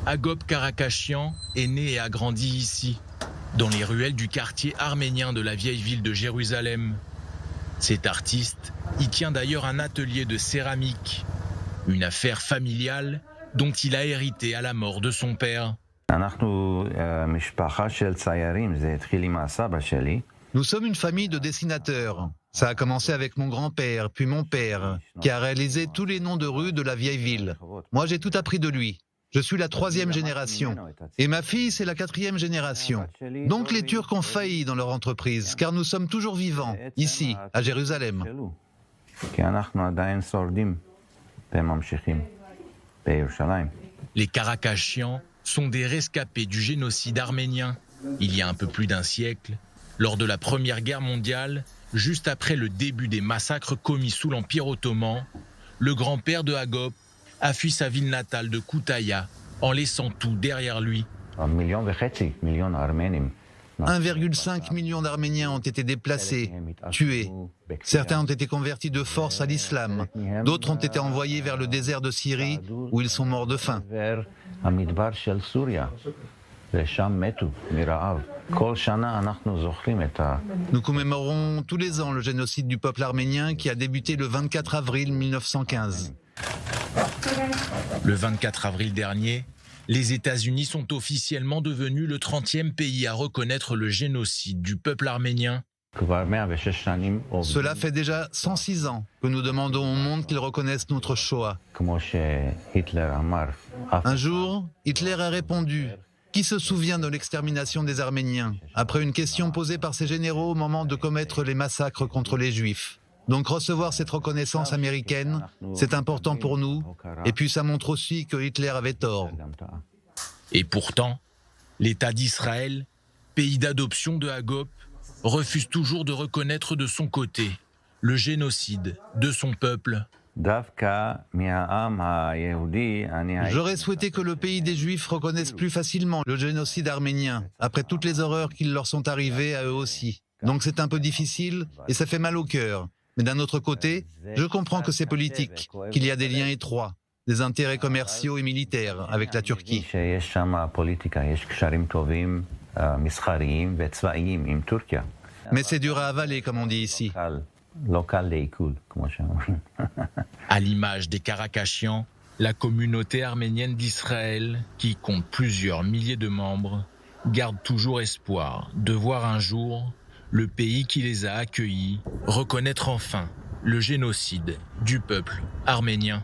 Agop Karakashian est né et a grandi ici, dans les ruelles du quartier arménien de la vieille ville de Jérusalem. Cet artiste y tient d'ailleurs un atelier de céramique, une affaire familiale dont il a hérité à la mort de son père. Nous sommes une famille de dessinateurs. Ça a commencé avec mon grand-père, puis mon père, qui a réalisé tous les noms de rues de la vieille ville. Moi, j'ai tout appris de lui. Je suis la 3e génération. Et ma fille, c'est la 4e génération. Donc les Turcs ont failli dans leur entreprise, car nous sommes toujours vivants, ici, à Jérusalem. Les Karakashians sont des rescapés du génocide arménien. Il y a un peu plus d'un siècle, lors de la Première Guerre mondiale, juste après le début des massacres commis sous l'Empire ottoman, le grand-père de Agop a fui sa ville natale de Koutaya en laissant tout derrière lui. 1,5 million d'Arméniens ont été déplacés, tués. Certains ont été convertis de force à l'islam. D'autres ont été envoyés vers le désert de Syrie où ils sont morts de faim. Nous commémorons tous les ans le génocide du peuple arménien qui a débuté le 24 avril 1915. Le 24 avril dernier, les États-Unis sont officiellement devenus le 30e pays à reconnaître le génocide du peuple arménien. Cela fait déjà 106 ans que nous demandons au monde qu'il reconnaisse notre Shoah. Un jour, Hitler a répondu « Qui se souvient de l'extermination des Arméniens ?» après une question posée par ses généraux au moment de commettre les massacres contre les Juifs. Donc recevoir cette reconnaissance américaine, c'est important pour nous, et puis ça montre aussi que Hitler avait tort. Et pourtant, l'État d'Israël, pays d'adoption de Agop, refuse toujours de reconnaître de son côté le génocide de son peuple. J'aurais souhaité que le pays des Juifs reconnaisse plus facilement le génocide arménien, après toutes les horreurs qui leur sont arrivées à eux aussi. Donc c'est un peu difficile et ça fait mal au cœur. Mais d'un autre côté, je comprends que c'est politique, qu'il y a des liens étroits, des intérêts commerciaux et militaires avec la Turquie. Mais c'est dur à avaler, comme on dit ici. À l'image des Karakashians, la communauté arménienne d'Israël, qui compte plusieurs milliers de membres, garde toujours espoir de voir un jour le pays qui les a accueillis reconnaître enfin le génocide du peuple arménien.